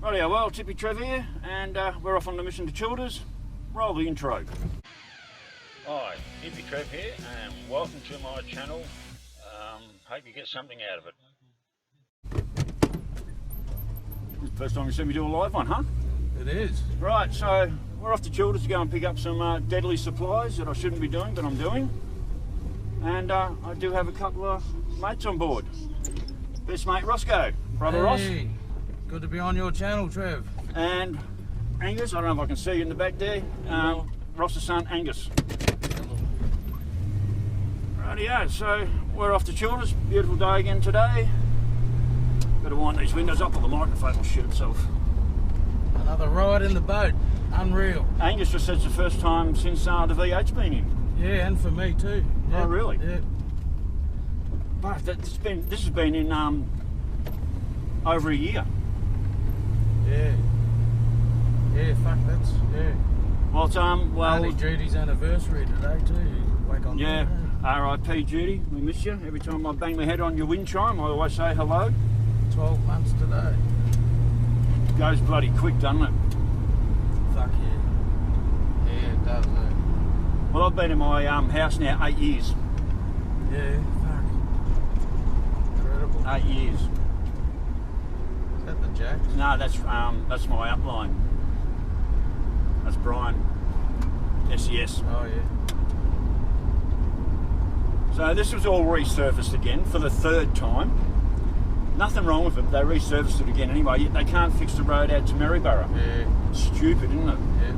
Rightio, well, Hippy Trev here, and we're off on the mission to Childers. Roll the intro. Hi, Hippy Trev here, and welcome to my channel. Hope you get something out of it. This is the first time you see me do a live one, huh? It is. Right, so we're off to Childers to go and pick up some deadly supplies that I shouldn't be doing, but I'm doing. And I do have a couple of mates on board. Best mate Roscoe, brother Ross. Good to be on your channel, Trev. And Angus, I don't know if I can see you in the back there. Ross's son, Angus. Rightio, so we're off to Childers. Beautiful day again today. Better wind these windows up or the microphone will shit itself. Another ride in the boat. Unreal. Angus just said it's the first time since the V8's been in. Yeah, and for me too. Yeah. Oh, really? Yeah. But this has been in over a year. Yeah. Yeah, fuck, that's, yeah. Well, it's, Only Judy's anniversary today too. Wake on. Yeah, R.I.P. Judy, we miss you. Every time I bang my head on your wind chime, I always say hello. 12 months today. Goes bloody quick, doesn't it? Fuck yeah. Yeah, it does, eh? Well, I've been in my house now 8 years. Yeah, fuck. Incredible. 8 years. Is that the Jack? No, that's my upline. That's Brian. SES. Oh yeah. So this was all resurfaced again for the third time. Nothing wrong with it. They resurfaced it again anyway. Yet they can't fix the road out to Maryborough. Yeah. Stupid, isn't it? Yeah.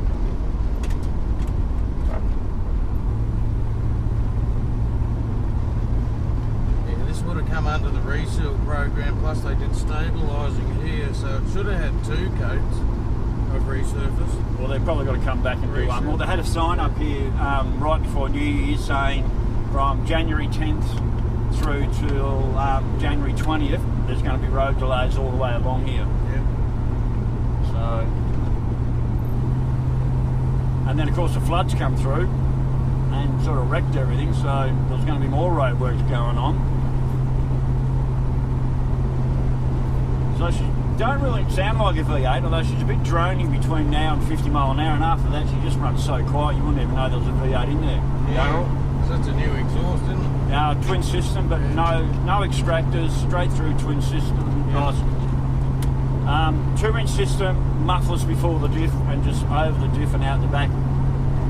Would have come under the reseal program, plus they did stabilising here, so it should have had 2 coats of resurface. Well, they've probably got to come back and do one more. They had a sign up here right before New Year's saying from January 10th through till January 20th there's going to be road delays all the way along here. Yeah. So, and then of course the floods come through and sort of wrecked everything, so there's going to be more road works going on. So she don't really sound like a V8, although she's a bit droning between now and 50 mile an hour, and after that she just runs so quiet you wouldn't even know there was a V8 in there. Yeah, because that's a new exhaust, isn't it? Yeah, twin system, but no extractors, straight through twin system. Yeah. Nice. 2-inch system, mufflers before the diff and just over the diff and out the back.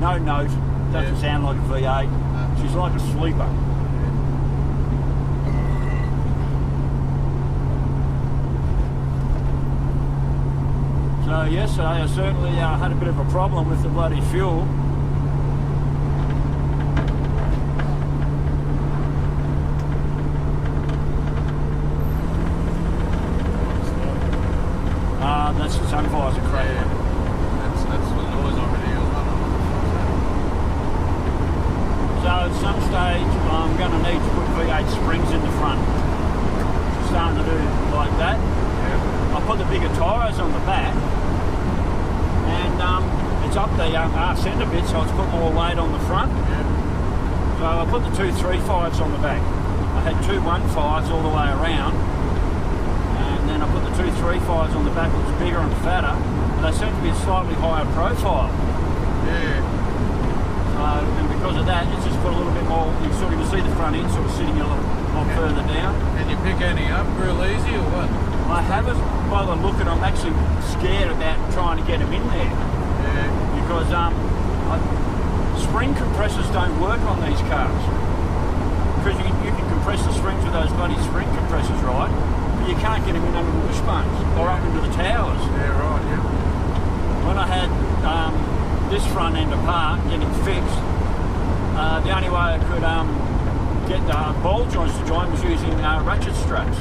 No note, doesn't sound like a V8. She's like a sleeper. So yesterday I certainly had a bit of a problem with the bloody fuel. That's the sun visor crack. Yeah. That's the noise already. So at some stage I'm going to need to put V8 springs in the front. Starting to do like that. Yeah. I put the bigger tyres on the back. And it's up the centre bit, so it's put more weight on the front. Yeah. So I put the 2 3.5s on the back. I had 2 1.5s all the way around, and then I put the 2 3.5s on the back, which was bigger and fatter, but they seem to be a slightly higher profile. Yeah. And because of that, it's just put a little bit more. You sort of can see the front end sort of sitting a lot further down. Can you pick any up real easy or what? I haven't. By the look at, I'm actually scared about trying to get them in there. Yeah. Because spring compressors don't work on these cars. Because you can compress the springs with those bloody spring compressors, right? But you can't get them in under the wishbones or up into the towers. Yeah, right, yeah. When I had this front end apart, getting fixed, the only way I could get the ball joints to join was using ratchet straps.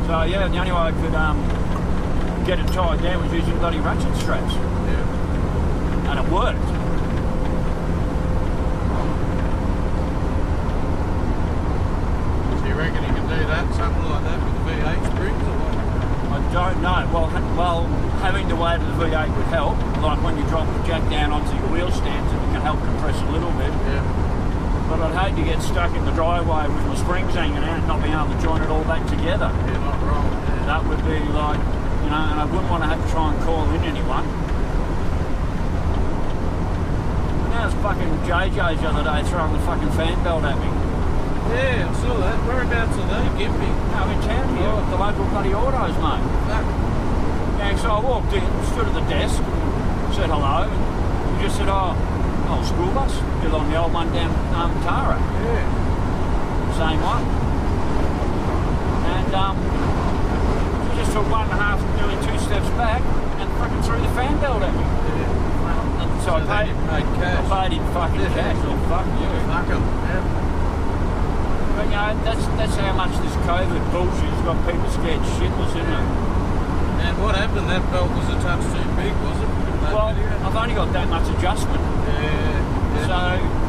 So yeah, the only way I could get it tied down was using bloody ratchet straps. Yeah. And it worked. So you reckon you can do that, something like that with the V8 springs or what? I don't know. Well, having the weight of the V8 would help. Like when you drop the jack down onto your wheel stands, it can help compress a little bit. Yeah. But I'd hate to get stuck in the driveway with my springs hanging out and not being able to join it all back together. You're not wrong. Yeah. That would be like, you know, and I wouldn't want to have to try and call in anyone. And that was fucking JJ's the other day throwing the fucking fan belt at me. Yeah, I saw that. Whereabouts are they? Gimpy? No, in town here, at the local bloody autos, mate. Fuck. Yeah, so I walked in, stood at the desk, said hello, and he just said, oh, school bus, still on the old one down Tara. Yeah. Same one. And he just took 1.5, nearly 2 steps back and fucking threw the fan belt at me. Yeah. And so I paid cash. I paid him fucking cash. Oh, fuck you. Fuck him. Yeah. But you know, that's how much this COVID bullshit's got people scared shitless, isn't it? And what happened? That belt was a touch too big, was it? Well, I've only got that much adjustment. Yeah. So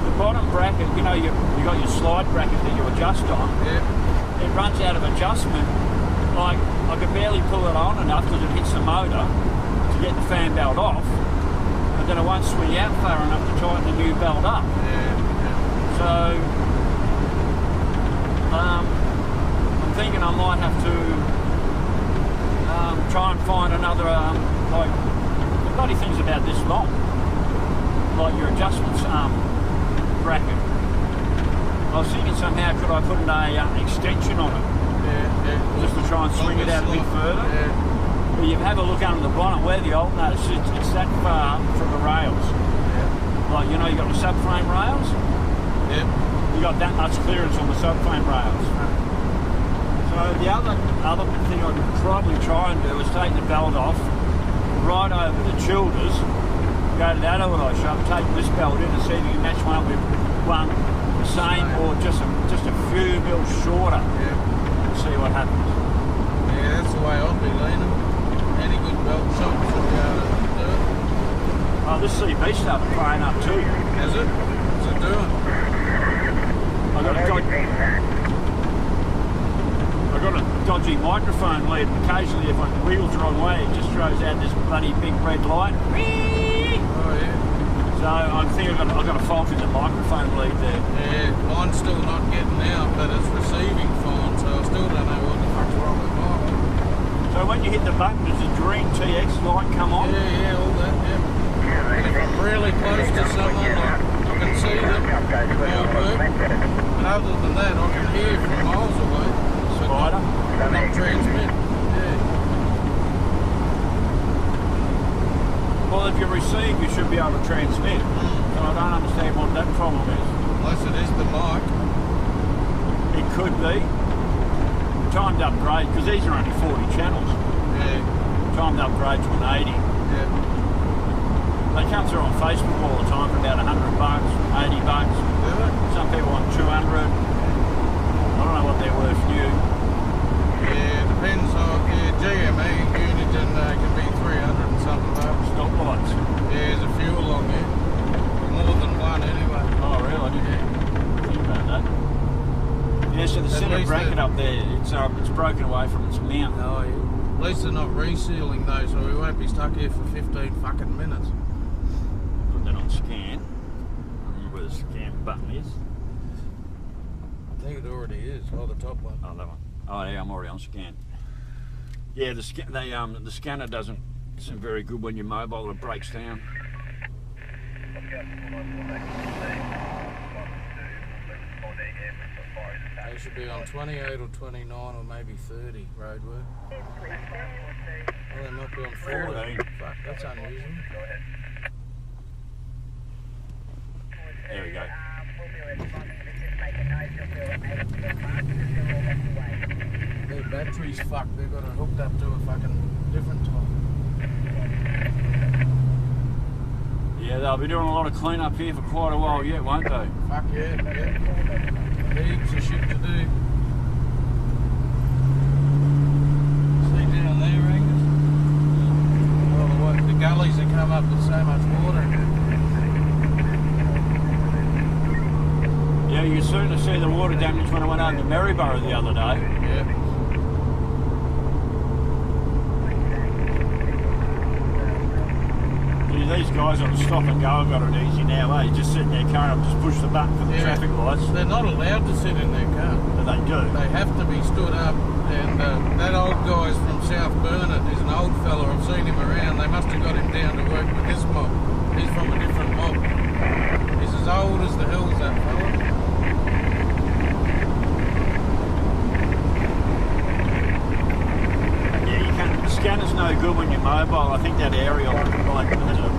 the bottom bracket, you know, you got your slide bracket that you adjust on. Yeah. It runs out of adjustment. Like, I could barely pull it on enough because it hits the motor to get the fan belt off. But then it won't swing out far enough to tighten the new belt up. Yeah. So I'm thinking I might have to try and find another, like, the bloody thing's about this long. Like your adjustments bracket. I was thinking somehow could I put an extension on it? Yeah. Just to try and swing it out a bit further. Yeah. But you have a look under the bonnet where the alternator sits, it's that far from the rails. Yeah. Like, you know, you got the subframe rails? Yeah. You got that much clearance on the subframe rails. So the other thing I could probably try and do is take the belt off, right over the Childers, go to that auto shop, take this belt in and see if you can match one with one the same or just a few mils shorter. Yeah. And see what happens. Yeah, that's the way I'd be leaning. Any good belt shop should be able to do it. Oh, this CB started playing up too. Is it? What's it doing? I got a dodgy microphone lead, and occasionally if the wheel's the wrong way, it just throws out this bloody big red light. Oh yeah. So I think I've got a fault in the microphone lead there. Yeah, mine's still not getting out, but it's receiving fine, so I still don't know what the fuck's wrong with mine. So when you hit the button, does the green TX light come on? Yeah, all that, yeah. And if I'm really close to someone, I can see them, they'll work. And other than that, I can hear from miles away. Spider? Not transmit. Yeah. Well, if you receive, you should be able to transmit. So I don't understand what that problem is. Unless it is the mic. It could be. Timed upgrade, because these are only 40 channels. Yeah. Timed upgrade to an 80. Yeah. They come through on Facebook all the time for about $100, $80. Some people want 200. I don't know what they're worth new. Yeah, depends on GME Unigine can be 300 and something bucks. Stoplights. Yeah, there's a few along here. More than one anyway. Oh really? I didn't think about that. Yeah, so the centre bracket up there, it's broken away from its mount. Oh yeah. At least they're not resealing though, so we won't be stuck here for 15 fucking minutes. Put that on scan. I remember where the scan button is. I think it already is. Oh, the top one. Oh, that one. Oh yeah, I'm already on scan. Yeah, the scanner isn't very good when you're mobile. It breaks down. They should be on 28 or 29 or maybe 30 roadwork. Oh, they might be on 40. Fuck, that's unusual. There we go. Their battery's fucked. They've got it hooked up to a fucking different type. Yeah, they'll be doing a lot of clean up here for quite a while yet, won't they? Fuck yeah, yeah. Heaps of shit to do. See down there, Angus? All the gullies that come up with so much water. Yeah, you certainly see the water damage when I went over to Maryborough the other day. Yeah. These guys on the stop and go have got it easy now, eh? You just sit in their car and just push the button for the traffic lights. They're not allowed to sit in their car. But they do. They have to be stood up. And that old guy's from South Burnett. He's an old fella. I've seen him around. They must have got him down to work with this mob. He's from a different mob. He's as old as the hills, that fella. The scanner's no good when you're mobile. I think that aerial like has a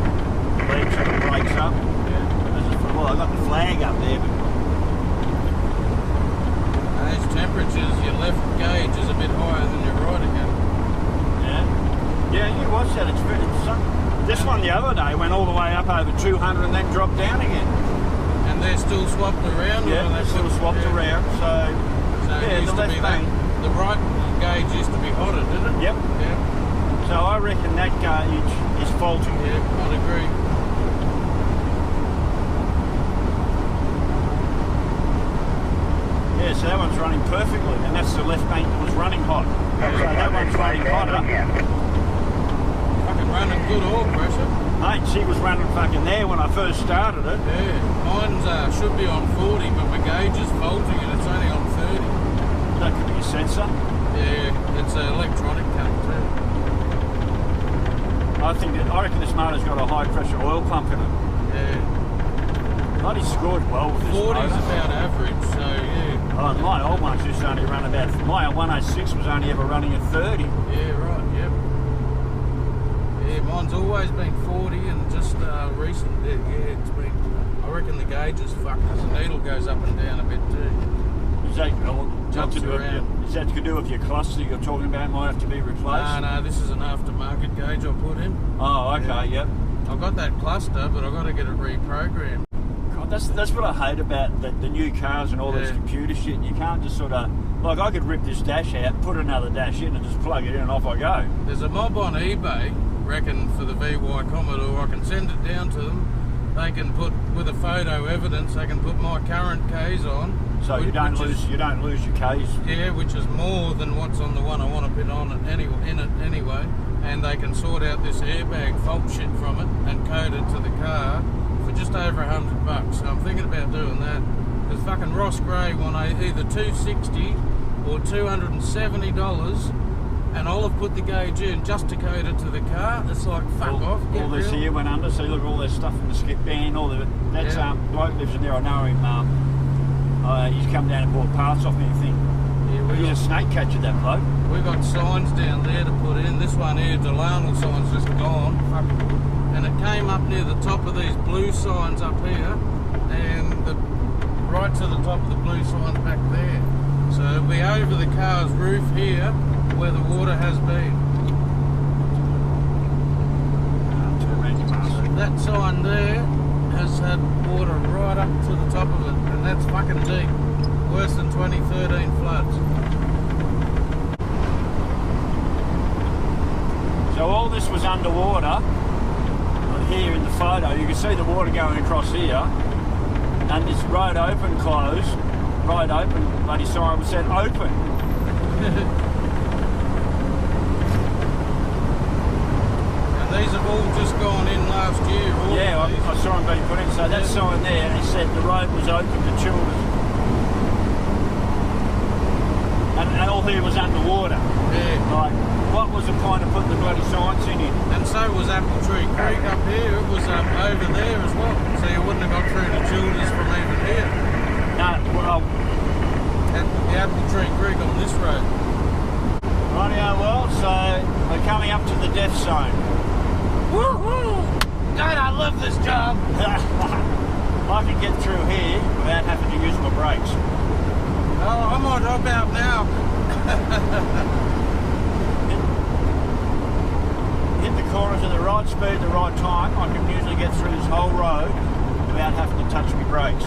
lead so it breaks up. Yeah. Well, I've got the flag up there, but those temperatures, your left gauge is a bit higher than your right again. Yeah, you watch that. It's this one the other day went all the way up over 200 and then dropped down again. And they're still swapped around? Yeah, they're still swapped around. So yeah, the left bank. The right gauge used to be hotter, didn't it? Yep. Yeah. So I reckon that gauge is faulty. Yeah, I'd agree. Yeah, so that one's running perfectly, and that's the left bank that was running hot. So that one's running hotter. Fucking running good oil pressure. Mate, she was running fucking there when I first started it. Yeah, mine's should be on 40, but my gauge is faulty and it's only on 30. That could be a sensor. Yeah, it's an electronic cut too. I reckon this motor's got a high pressure oil pump in it. Yeah. Bloody scored well with this 40's motor. about average, so yeah. Oh, my old ones used to only run about, my 106 was only ever running at 30. Yeah, right, yep. Yeah, mine's always been 40 and just recent, yeah, it's been, I reckon the gauge is fucked because the needle goes up and down a bit too. Is that, Jumps around. Is that to do with your cluster you're talking about might have to be replaced? No, this is an aftermarket gauge I put in. Oh, okay, yep. I've got that cluster, but I've got to get it reprogrammed. God, that's what I hate about the new cars and all this computer shit. You can't just sort of, like I could rip this dash out, put another dash in and just plug it in and off I go. There's a mob on eBay, reckon for the VY Commodore, I can send it down to them. They can put, with a photo evidence, they can put my current Ks on. So you don't lose your Ks. Yeah, which is more than what's on the one I want to put on it anyway. And they can sort out this airbag fault shit from it and code it to the car for just over $100. So I'm thinking about doing that. Because fucking Ross Gray want either $260 or $270, and I'll have put the gauge in just to code it to the car. It's like fuck off. All this here went under. See, look at all this stuff in the skip band. All of it. That's bloke lives in there. I know him. He's come down and bought parts off me and think. Yeah, he's a snake catcher, that bloke. We got signs down there to put in. This one here, Delaney sign's just gone. And it came up near the top of these blue signs up here, and right to the top of the blue signs back there. So it'll be over the car's roof here, where the water has been. So that sign there has had water right up to the top of it, and that's fucking deep. Worse than 2013 floods. So all this was underwater. Here in the photo, you can see the water going across here, and this road open, closed, road open, bloody sign said open. And these have all just gone in last year. Yeah, I saw them being put in. So that sign there, it said the road was open to children. And all here was underwater. Yeah. Like, what was the point of putting the bloody signs in here? And so was Apple Tree Creek up here. It was over there as well. So you wouldn't have got through to Childers from even here. No, well... And the Apple Tree Creek on this road. Rightio, well, so we're coming up to the death zone. Woo-hoo! God, I love this job! I can get through here without having to use my brakes. Oh, I'm on hop out now. Hit the corners at the right speed at the right time. I can usually get through this whole road without having to touch my brakes.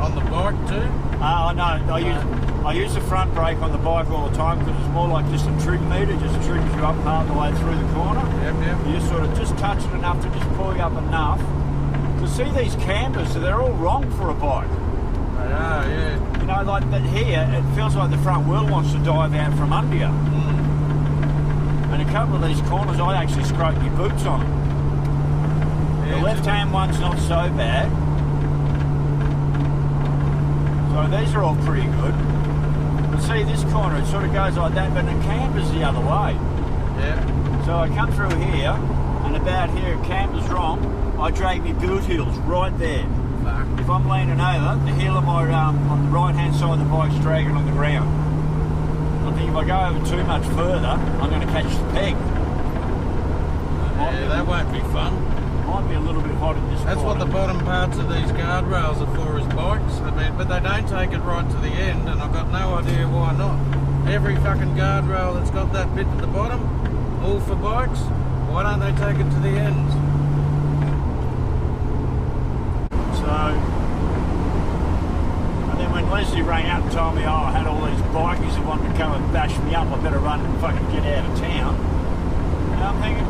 On the bike too? Oh, no, I use the front brake on the bike all the time because it's more like just a trig meter, just triggers you up part of the way through the corner. Yep. You just sort of just touch it enough to just pull you up enough. To see these cambers, so they're all wrong for a bike. They are, yeah. You know, like that here, it feels like the front wheel wants to dive out from under you. And a couple of these corners, I actually scrape my boots on them. The left-hand one's not so bad. So these are all pretty good. But see, this corner, it sort of goes like that, but the camber's the other way. Yeah. So I come through here, and about here, camber's wrong. I drag my boot heels right there. Fuck. If I'm leaning over, the heel of my on the right-hand side of the bike's dragging on the ground. I think if I go over too much further, I'm going to catch the peg. Yeah, that won't be fun. Might be a little bit hot in this That's corner. what the bottom parts of these guardrails are for, as bikes. I mean, but they don't take it right to the end, and I've got no idea why not. Every fucking guardrail that's got that bit at the bottom, all for bikes, why don't they take it to the ends? So, and then when Leslie rang out and told me, oh, I had all these bikies who wanted to come and bash me up, I better run and fucking get out of town. And I'm thinking,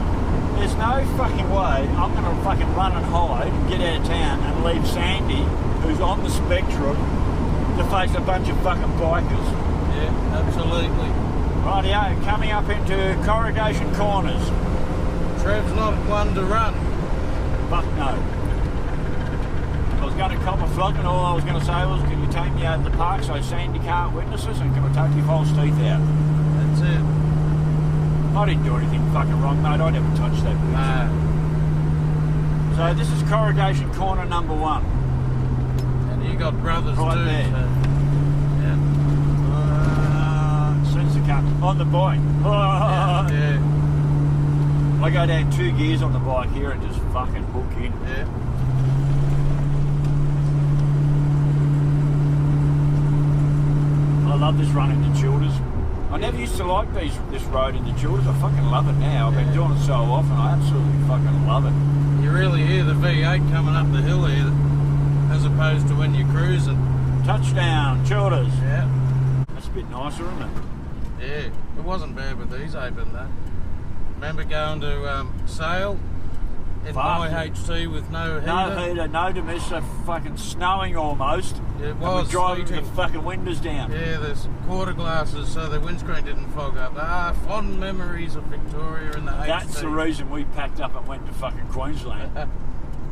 there's no fucking way I'm going to fucking run and hide and get out of town and leave Sandy, who's on the spectrum, to face a bunch of fucking bikers. Yeah, absolutely. Rightio, coming up into Corrugation Corners. Trev's not one to run. Fuck no. I was going to cop a flog, and all I was going to say was, can you take me out of the park so Sandy can't witness us, and can I take your false teeth out? That's it. I didn't do anything fucking wrong, mate. I never touched that bitch. Nah. So this is Corrugation Corner number 1. And you got brothers Right too. there. So, yeah. Sensor cut on the bike. Yeah. I go down 2 gears on the bike here and just fucking hook in. Yeah. I love this run into Childers. I never used to like this road into Childers. I fucking love it now. I've been doing it so often. I absolutely fucking love it. You really hear the V8 coming up the hill here, as opposed to when you're cruising. Touchdown, Childers. Yeah. That's a bit nicer, isn't it? Yeah. It wasn't bad with these open though. Remember going to Sale in my HT with no heater? No heater, no domestic, fucking snowing almost. It And was we're driving with sleeting. the fucking windows down. Yeah, there's quarter glasses so the windscreen didn't fog up. Fond memories of Victoria in the HT. That's the reason we packed up and went to fucking Queensland.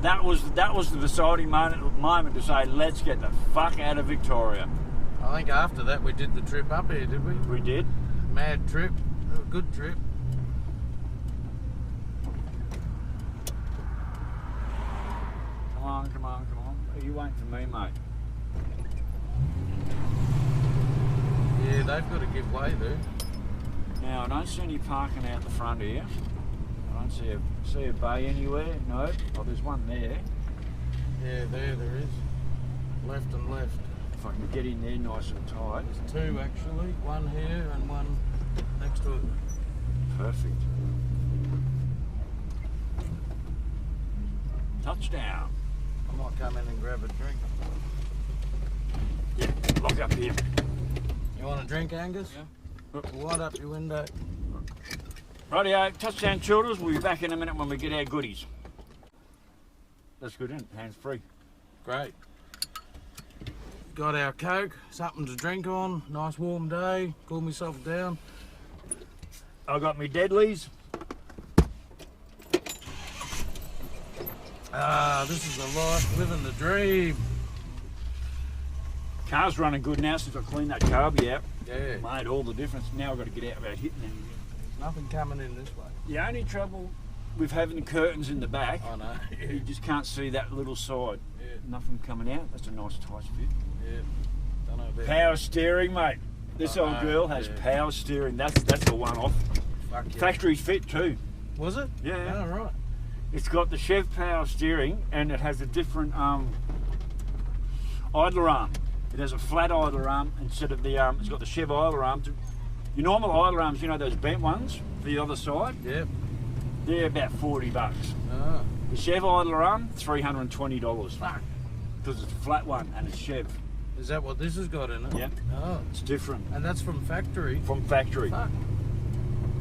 that was the deciding moment to say, let's get the fuck out of Victoria. I think after that we did the trip up here, did we? We did. Mad trip. A good trip. Come on, come on, come on. Are you waiting for me, mate? Yeah, they've got to give way there. Now, I don't see any parking out the front here. I don't see a bay anywhere. No. Oh, there's one there. Yeah, there is. Left and left. If I can get in there nice and tight. There's 2 actually. One here and one next to it. Perfect. Touchdown. I might come in and grab a drink. Yeah, lock up here. You want a drink, Angus? Yeah. Wind up your window. Rightio, touchdown Childers. We'll be back in a minute when we get our goodies. That's good, isn't it? Hands free. Great. Got our Coke, something to drink on, nice warm day, cool myself down. I got me deadlies. This is the life, living the dream. Car's running good now since I cleaned that carby out. Yeah. Made all the difference. Now I've got to get out without hitting anything. There's nothing coming in this way. The only trouble with having the curtains in the back, I know. you just can't see that little side. Yeah. Nothing coming out. That's a nice tight fit. Yeah. Don't know about Power steering, mate. This old girl has power steering. That's the one off. Fuck yeah. Factory fit too. Was it? Yeah. Oh, right. It's got the Chev power steering and it has a different idler arm. It has a flat idler arm instead of the it's got the Chev idler arm. Your normal idler arms, you know, those bent ones for the other side, Yep. they're about $40. Oh. The Chev idler arm, $320. Fuck. Because it's a flat one and it's Chev. Is that what this has got in it? Yeah. Oh. It's different And that's from factory? from factory. Fuck.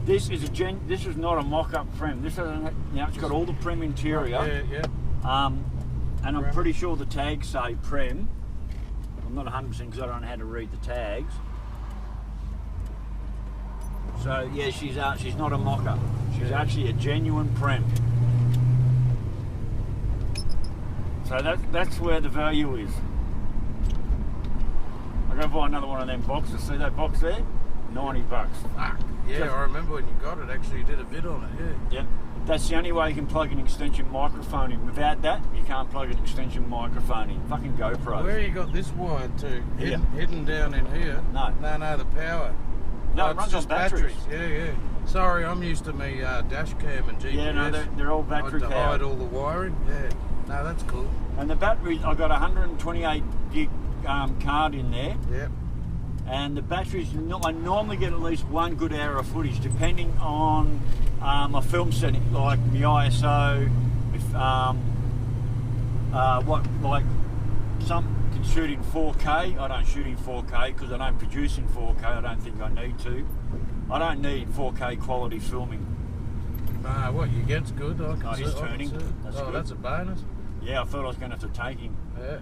This is this is not a mock-up Prem. This isn't, it's got all the Prem interior. Yeah. And I'm Prem. pretty sure the tags say Prem. I'm not 100% because I don't know how to read the tags. So yeah, she's not a mock-up. She's actually a genuine Prem. So that's where the value is. I go buy another one of them boxes. See that box there? $90. Fuck. Yeah, I remember when you got it. Actually, you did a bit on it. Yeah. Yep. That's the only way you can plug an extension microphone in. Without that, you can't plug an extension microphone in. Fucking GoPro. Where you got this wired to? Hidden down in here? No. No, the power. No, it runs on batteries. Yeah. Sorry, I'm used to me dash cam and GPS. Yeah, no, they're all battery powered. Hide all the wiring. Yeah. No, that's cool. And the batteries, I've got a 128 gig card in there. Yep. And the batteries, I normally get at least 1 good hour of footage, depending on my film setting, like my ISO. If some can shoot in 4K. I don't shoot in 4K because I don't produce in 4K. I don't think I need to. I don't need 4K quality filming. What you get's good. He's turning. That's good. That's a bonus. Yeah, I thought I was going to have to take him. Yeah.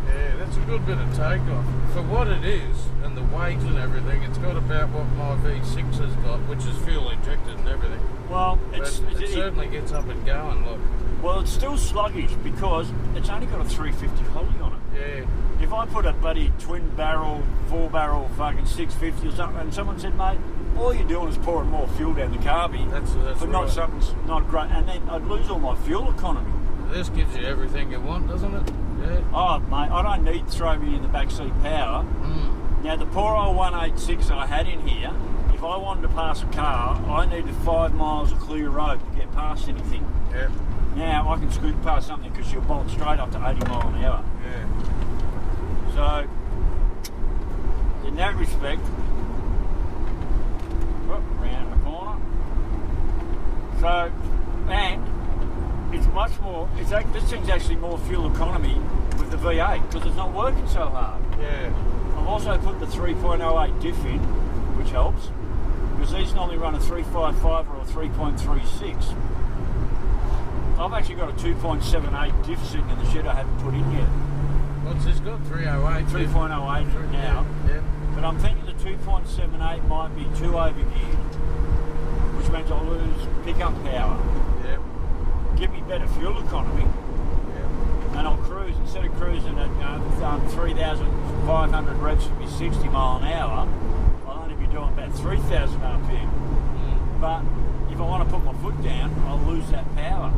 Yeah, that's a good bit of takeoff. For what it is, and the weight and everything, it's got about what my V6 has got, which is fuel injected and everything. Well, it certainly gets up and going, look. Well, it's still sluggish because it's only got a 350 Holly on it. Yeah. If I put a bloody twin barrel, 4-barrel fucking 650 or something, and someone said, mate, all you're doing is pouring more fuel down the carby, that's but not something's not great, and then I'd lose all my fuel economy. This gives you everything you want, doesn't it? Yeah. Oh, mate, I don't need to throw me in the backseat power. Now, the poor old 186 I had in here, if I wanted to pass a car, I needed 5 miles of clear road to get past anything. Yeah. Now, I can scoot past something because she'll bolt straight up to 80 mile an hour. Yeah. So, in that respect, round the corner. So, and it's much more, this thing's actually more fuel economy with the V8 because it's not working so hard. Yeah. I've also put the 3.08 diff in, which helps, because these normally run a 3.55 or a 3.36. I've actually got a 2.78 diff sitting in the shed I haven't put in yet. What's this got? 308? 3.08 now. Yeah. But I'm thinking the 2.78 might be too overgeared, which means I'll lose pickup power. Yeah. Give me better fuel economy. Yeah. And I'll cruise, instead of cruising at 3,500 revs to be 60 mile an hour, I'll only be doing about 3,000 RPM. But if I want to put my foot down, I'll lose that power.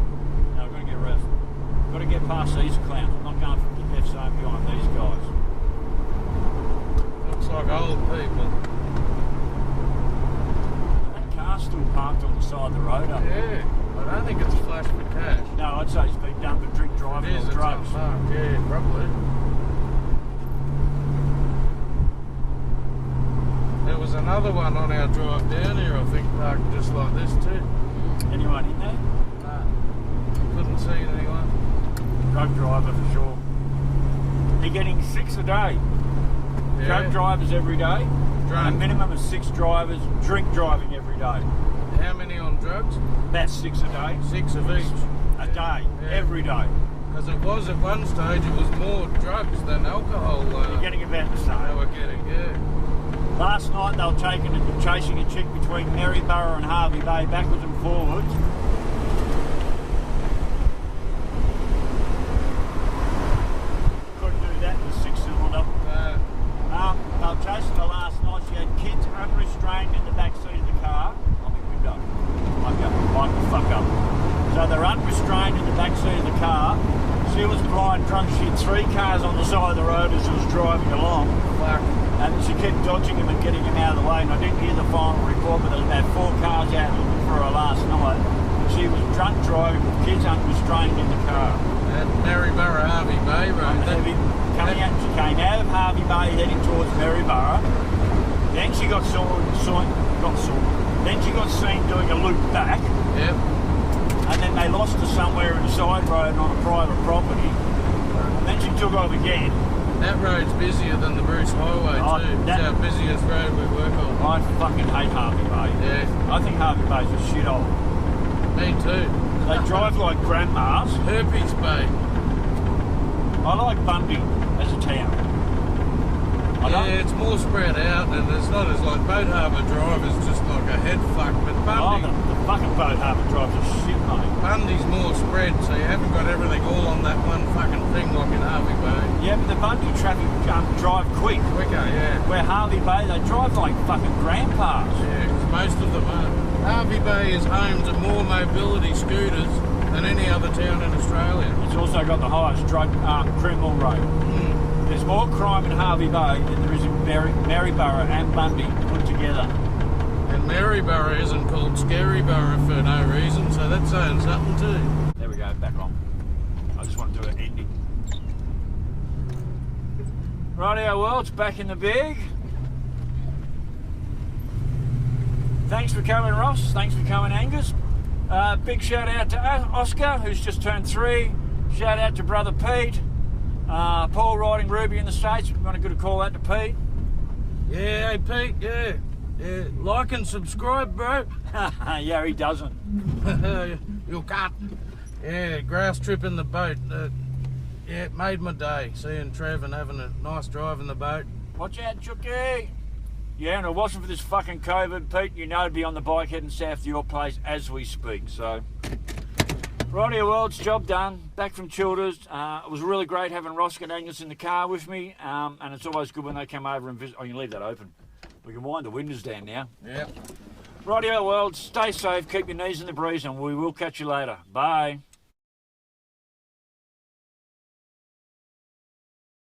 Now I've got to get rest. I've got to get past these clowns. I'm not going for the F zone behind these guys. Looks like old people. That car's still parked on the side of the road up there. Yeah. I don't think it's flash for cash. No, I'd say it's been done for drink driving or drugs. Yeah, probably. There was another one on our drive down here, I think, parked just like this too. Anyone in there? No. Couldn't see anyone. Drug driver for sure. They're getting 6 a day. Yeah. Drug drivers every day. Drunk. A minimum of 6 drivers drink driving every day. How many on drugs? That's 6 a day. 6 of each. A day, every day. Because it was at one stage, it was more drugs than alcohol. You're getting about the same. They were getting, yeah. Last night they were chasing a chick between Maryborough and Harvey Bay, backwards and forwards. Couldn't do that with a 6-cylinder. They were chasing her last night. She had kids unrestrained in the back seat of the car. On the window. Mic the fuck up. So they're unrestrained in the back seat of the car. She was blind drunk. She had 3 cars on the side of the road as she was driving along. Fuck. And she kept dodging him and getting him out of the way. And I didn't hear the final report, but there was about 4 cars out looking for her last night. She was drunk driving with kids unrestrained in the car. At Maryborough Harvey Bay Road. She came out of Harvey Bay heading towards Maryborough. Then she got Then she got seen doing a loop back. Yep. And then they lost her somewhere in a side road on a private property. And then she took off again. That road's busier than the Bruce Highway too. It's our busiest road we work on. I fucking hate Harvey Bay. Yeah. I think Harvey Bay's a shithole. Me too. They drive like grandmas. Herpes Bay. I like Bundy as a town. Yeah, it's more spread out and it's not as like Boat Harbour Drive is just like a head fuck, but Bundy... Oh, the fucking Boat Harbour Drive's a shit, mate. Bundy's more spread, so you haven't got everything all on that one fucking thing like in Harvey Bay. Yeah, but the Bundy traffic drive quick. Quicker, yeah. Where Harvey Bay, they drive like fucking grandpas. Yeah, 'cause most of them are. Harvey Bay is home to more mobility scooters than any other town in Australia. It's also got the highest drug criminal rate. There's more crime in Harvey Bay than there is in Maryborough and Bundy put together. And Maryborough isn't called Scaryborough for no reason, so that's saying something too. There we go, back on. I just want to do an ending. Rightio, well, it's back in the bag. Thanks for coming, Ross. Thanks for coming, Angus. Big shout out to Oscar, who's just turned 3. Shout out to brother Pete. Paul riding Ruby in the States. We want to give a call out to Pete. Yeah, hey Pete, yeah. Like and subscribe, bro. Yeah, he doesn't. You'll cut. Yeah, grouse trip in the boat. Yeah, it made my day. Seeing Trev and having a nice drive in the boat. Watch out, Chucky. Yeah, and if it wasn't for this fucking COVID, Pete, you know, it'd be on the bike heading south to your place as we speak, so... Rightio, well, it's job done. Back from Childers. It was really great having Ross and Angus in the car with me, and it's always good when they come over and visit. Oh, you can leave that open. We can wind the windows down now. Yeah. Rightio, well, stay safe, keep your knees in the breeze, and we will catch you later. Bye.